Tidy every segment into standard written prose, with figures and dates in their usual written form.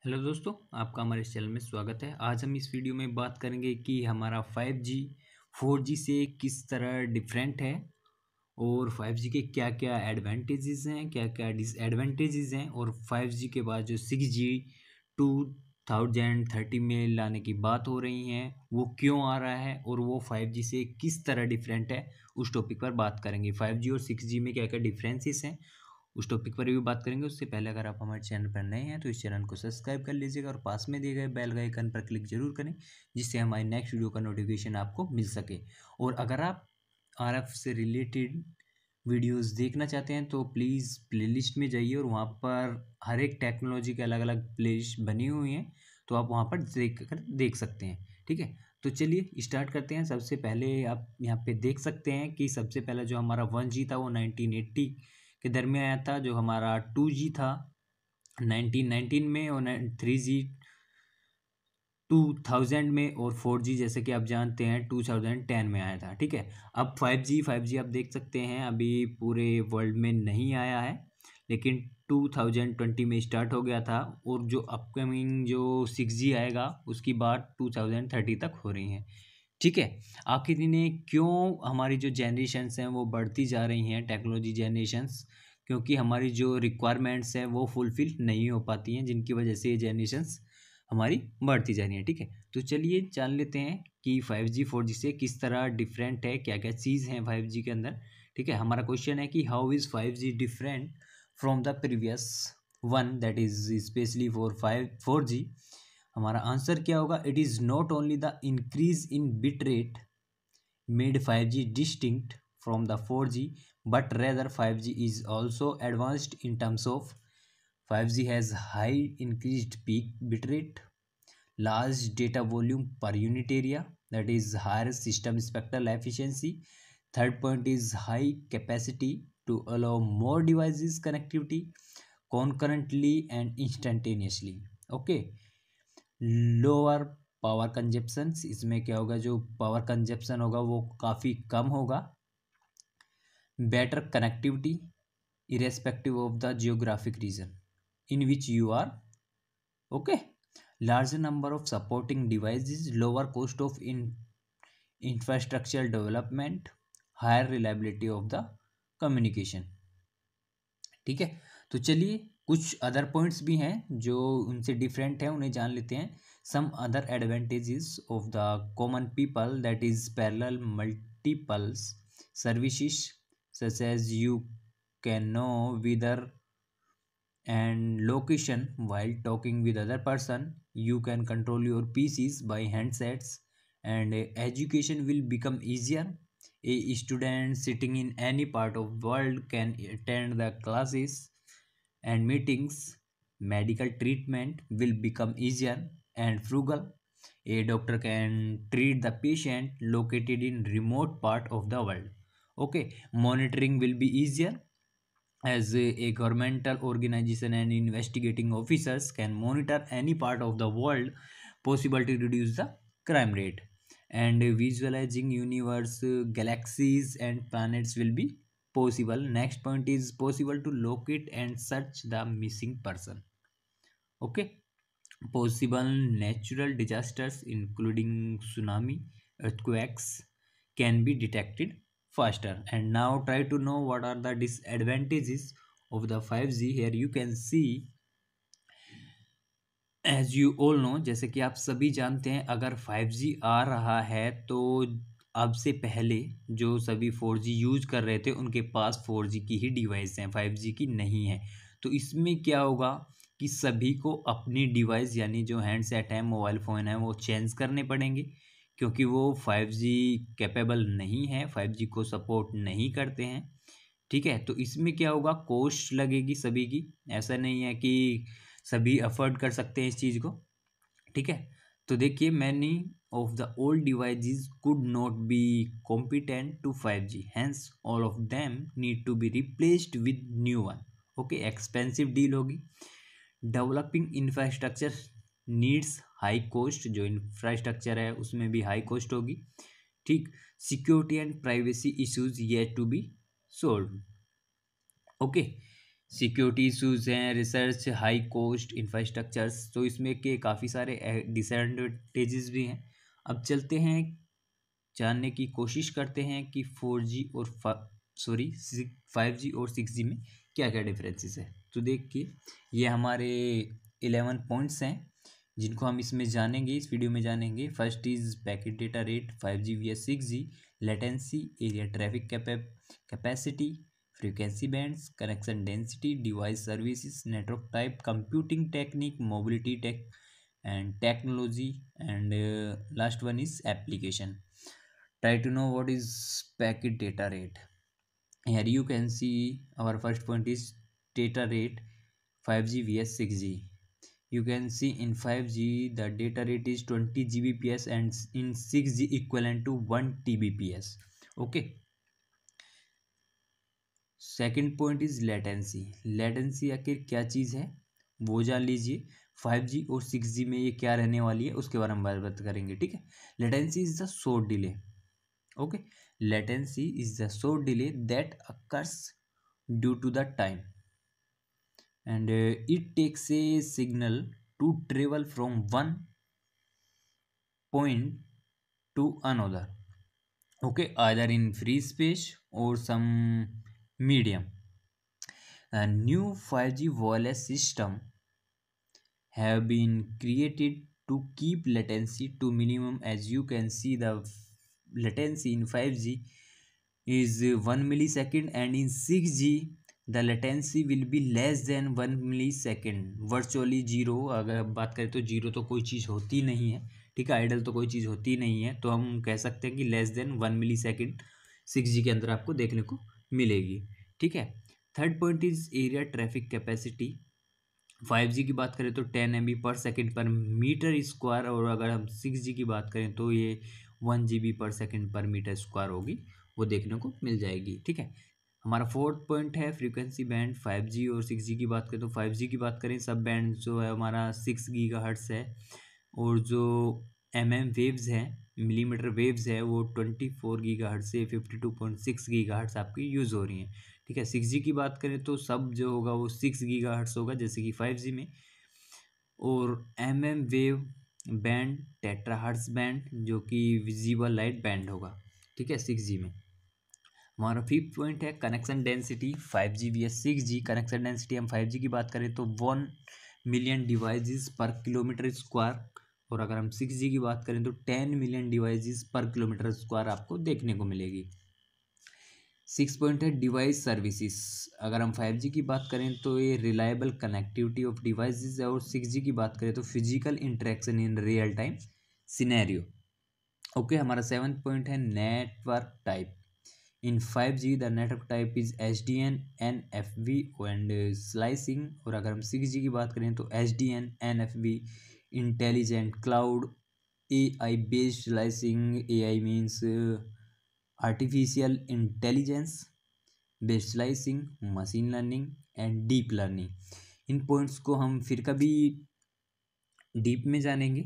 Hello दोस्तों, आपका हमारे इस चैनल में स्वागत है। आज हम इस वीडियो में बात करेंगे कि हमारा 5G 4G से किस तरह डिफरेंट है और 5G के क्या क्या एडवांटेजेस हैं, क्या क्या डिसएडवांटेजेस हैं और 5G के बाद जो 6G 2030 में लाने की बात हो रही है वो क्यों आ रहा है और वो 5G से किस तरह डिफरेंट है, उस टॉपिक पर बात करेंगे। 5G और 6G में क्या क्या डिफरेंसेस हैं उस टॉपिक पर भी बात करेंगे। उससे पहले अगर आप हमारे चैनल पर नए हैं तो इस चैनल को सब्सक्राइब कर लीजिएगा और पास में दिए गए बेल का आइकन पर क्लिक जरूर करें, जिससे हमारी नेक्स्ट वीडियो का नोटिफिकेशन आपको मिल सके। और अगर आप RF से रिलेटेड वीडियोस देखना चाहते हैं तो प्लीज़ प्लेलिस्ट में जाइए और वहाँ पर हर एक टेक्नोलॉजी के अलग अलग प्लेलिस्ट बनी हुई हैं, तो आप वहाँ पर देख सकते हैं। ठीक है, तो चलिए स्टार्ट करते हैं। सबसे पहले आप यहाँ पे देख सकते हैं कि सबसे पहला जो हमारा 1G था वो 1980 के दरमियान आया था। जो हमारा 2G था 1919 में और 3G 2000 में और 4G जैसे कि आप जानते हैं 2010 में आया था। ठीक है, अब 5G आप देख सकते हैं अभी पूरे वर्ल्ड में नहीं आया है, लेकिन 2020 में स्टार्ट हो गया था और जो अपकमिंग जो 6G आएगा उसकी बात 2030 तक हो रही है। ठीक है, आखिर इन्हें क्यों हमारी जो जनरेशन्स हैं वो बढ़ती जा रही हैं, टेक्नोलॉजी जनरेशन्स, क्योंकि हमारी जो रिक्वायरमेंट्स हैं वो फुलफ़िल नहीं हो पाती हैं, जिनकी वजह से ये जनरेशन्स हमारी बढ़ती जा रही है। ठीक है, तो चलिए जान लेते हैं कि 5G 4G से किस तरह डिफरेंट है, क्या क्या चीज़ हैं 5G के अंदर। ठीक है, हमारा क्वेश्चन है कि how is 5G different from the previous one, that is specially for 4G। हमारा आंसर क्या होगा? It is not only the increase in bit rate made 5G distinct from the 4G, but rather 5G is also advanced in terms of 5G has high increased peak bitrate, large data volume per unit area, that is higher system spectral efficiency. Third point is high capacity to allow more devices connectivity concurrently and instantaneously. Okay, lower power consumption, इसमें क्या होगा, जो power consumption होगा वो काफ़ी कम होगा। Better connectivity irrespective of the geographic region in which you are. Okay, larger number of supporting devices, lower cost of infrastructure development, higher reliability of the communication. ठीक है, तो चलिए कुछ अदर पॉइंट्स भी हैं जो उनसे डिफरेंट है, उन्हें जान लेते हैं। Some other advantages of the common people, that is parallel multiples services such as you can know weather and location while talking with other person. You can control your PCs by handsets and education will become easier. A student sitting in any part of world can attend the classes and meetings. Medical treatment will become easier and frugal. A doctor can treat the patient located in remote part of the world. Okay, monitoring will be easier as a governmental organization and investigating officers can monitor any part of the world, possible to reduce the crime rate. And visualizing universe, galaxies and planets will be possible. Next point is possible to locate and search the missing person. Okay, possible natural disasters including tsunami, earthquakes can be detected faster. And now try to know what are the disadvantages of the 5G. Here you can see, as you all know, जैसे कि आप सभी जानते हैं, अगर 5G आ रहा है तो अब से पहले जो सभी 4G यूज कर रहे थे उनके पास 4G की ही डिवाइस हैं, 5G की नहीं है। तो इसमें क्या होगा कि सभी को अपनी डिवाइस यानी जो हैंडसेट है, मोबाइल फ़ोन है, वो चेंज करने पड़ेंगे, क्योंकि वो 5G कैपेबल नहीं है, 5G को सपोर्ट नहीं करते हैं। ठीक है, तो इसमें क्या होगा, कॉस्ट लगेगी सभी की। ऐसा नहीं है कि सभी अफोर्ड कर सकते हैं इस चीज़ को। ठीक है, तो देखिए, many of the old devices could not be competent to 5G, hence all of them need to be replaced with new one. Okay, expensive deal होगी। Developing infrastructure needs high cost, जो इंफ्रास्ट्रक्चर है उसमें भी high cost होगी। ठीक, security and privacy issues yet to be solve. Okay, security issues हैं, research, high cost, infrastructures, तो इसमें के काफ़ी सारे डिसएडवांटेजेस भी हैं। अब चलते हैं, जानने की कोशिश करते हैं कि 4G और 5G और 6G में क्या क्या डिफरेंसेस है। तो देखिए, ये हमारे 11 पॉइंट्स हैं जिनको हम इसमें जानेंगे, इस वीडियो में जानेंगे। First is packet data rate 5G vs 6G, latency, area traffic capacity, frequency bands, connection density, device services, network type, computing technique, mobility tech and technology, and last one is application. Try to know what is packet data rate. Here you can see our first point is data rate 5G vs 6G. You can see in 5G the data rate is 20 Gbps and in 6G equivalent to 1 Tbps. Okay. Second point is latency. Latency आखिर क्या चीज़ है वो जान लीजिए। 5G और 6G में ये क्या रहने वाली है उसके बारे में बात करेंगे, ठीक है। Latency is the short delay. Okay, latency is the short delay that occurs due to the time and it takes a signal to travel from one point to another, okay, either in free space or some medium. A new 5G wireless system have been created to keep latency to minimum. As you can see, the latency in 5G is 1 millisecond and in 6G the latency will be less than 1 millisecond, virtually zero। अगर बात करें तो zero तो कोई चीज़ होती नहीं है, ठीक है, आइडल तो कोई चीज़ होती नहीं है, तो हम कह सकते हैं कि लेस देन 1 मिलीसेकंड 6G के अंदर आपको देखने को मिलेगी, ठीक है। Third point is area traffic capacity. 5G की बात करें तो 10 MB पर सेकेंड पर मीटर स्क्वायर, और अगर हम 6G की बात करें तो ये 1 GB पर सेकेंड पर मीटर स्क्वायर होगी, वो देखने को मिल जाएगी, ठीक है। हमारा फोर्थ पॉइंट है फ्रीक्वेंसी बैंड। 5G और 6G की बात करें तो 5G की बात करें सब बैंड जो है हमारा 6 GHz है, और जो वेव्स हैं, मिलीमीटर वेव्स है, वो 24 GHz से 52.6 GHz आपकी यूज़ हो रही हैं, ठीक है। 6G की बात करें तो सब जो होगा वो 6 GHz होगा जैसे कि 5G में, और वेव बैंड टेट्राहर्ट्ज बैंड जो कि विजिबल लाइट बैंड होगा, ठीक है, 6G में। हमारा फिफ्थ पॉइंट है connection density 5G vs 6G। Connection density हम 5G की बात करें तो 1 मिलियन डिवाइसेस पर किलोमीटर स्क्वायर, और अगर हम 6G की बात करें तो 10 मिलियन डिवाइसेस पर किलोमीटर स्क्वायर आपको देखने को मिलेगी। सिक्स पॉइंट है डिवाइस सर्विसेज। अगर हम 5G की बात करें तो ये रिलायबल कनेक्टिविटी ऑफ डिवाइसेस है, और 6G की बात करें तो physical interaction in real time scenario. Okay, हमारा सेवन्थ पॉइंट है network type. In 5G the network type is HDN, NFV and slicing, और अगर हम 6G की बात करें तो HDN, NFV, intelligent cloud, AI based slicing. AI means artificial intelligence based slicing, machine learning and deep learning. In points को हम फिर कभी डीप में जानेंगे,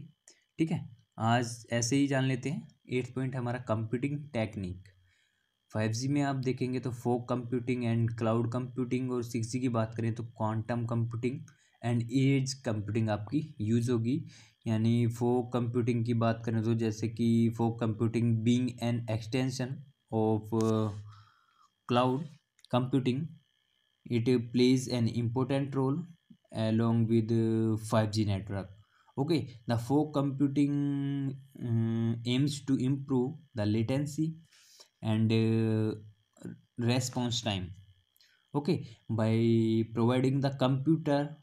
ठीक है। आज ऐसे ही जान लेते हैं। एट्थ पॉइंट हमारा कंप्यूटिंग टेक्निक। 5G में आप देखेंगे तो fog computing and cloud computing, और 6G की बात करें तो quantum computing and edge computing आपकी यूज़ होगी। यानी फोग कंप्यूटिंग की बात करें तो जैसे कि fog computing being an extension of cloud computing, it plays an important role along with 5G network. Okay, the fog computing aims to improve the latency and response time, okay, by providing the computer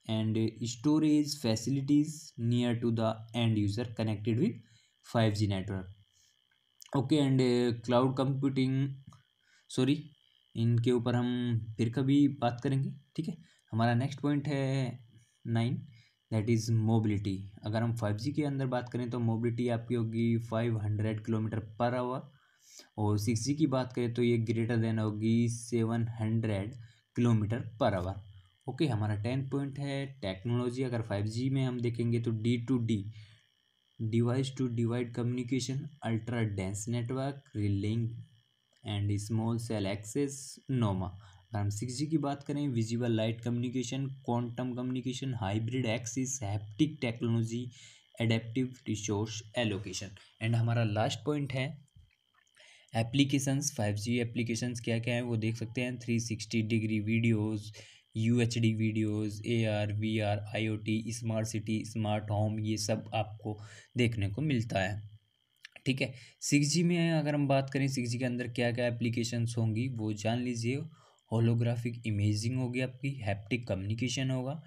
and storage facilities near to the end user connected with 5G network. Okay, and cloud computing, sorry, इनके ऊपर हम फिर कभी बात करेंगे, ठीक है। हमारा नेक्स्ट पॉइंट है 9, दैट इज़ मोबिलिटी। अगर हम 5G के अंदर बात करें तो मोबिलिटी आपकी होगी 500 किलोमीटर पर आवर, और 6G की बात करें तो ये ग्रेटर देन होगी 700 किलोमीटर पर आवर। ओके, हमारा 10 पॉइंट है टेक्नोलॉजी। अगर 5G में हम देखेंगे तो D2D, device to device communication, ultra dense network, relaying and small cell access, NOMA. हम 6G की बात करें, visible light communication, quantum communication, hybrid access, haptic technology, adaptive resource allocation. And हमारा लास्ट पॉइंट है एप्लीकेशंस। 5G एप्लीकेशंस क्या क्या हैं वो देख सकते हैं। 360 degree videos, UHD videos, AR VR, IoT, smart city, smart home, ये सब आपको देखने को मिलता है। ठीक है। 6G में अगर हम बात करें, 6G के अंदर क्या क्या एप्लीकेशंस होंगी वो जान लीजिए। होलोग्राफिक इमेजिंग होगी आपकी, हैप्टिक कम्युनिकेशन होगा,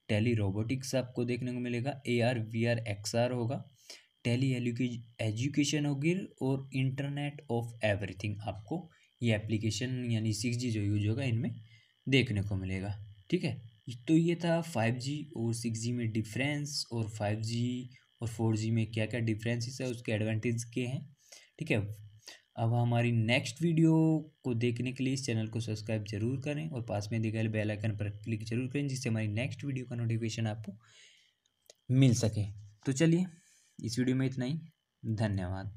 टेली रोबोटिक्स आपको देखने को मिलेगा, AR VR XR होगा, टेली एजुकेशन होगी, और इंटरनेट ऑफ एवरीथिंग आपको ये एप्लीकेशन यानी 6G जो यूज होगा इनमें देखने को मिलेगा। ठीक है। तो ये था 5G और 6G में डिफरेंस, और 5G और 4G में क्या क्या डिफरेंसेस है, उसके एडवांटेज के हैं। ठीक है। अब हमारी नेक्स्ट वीडियो को देखने के लिए इस चैनल को सब्सक्राइब जरूर करें और पास में दिए गए बेल आइकन पर क्लिक जरूर करें, जिससे हमारी नेक्स्ट वीडियो का नोटिफिकेशन आपको मिल सके। तो चलिए, इस वीडियो में इतना ही। धन्यवाद।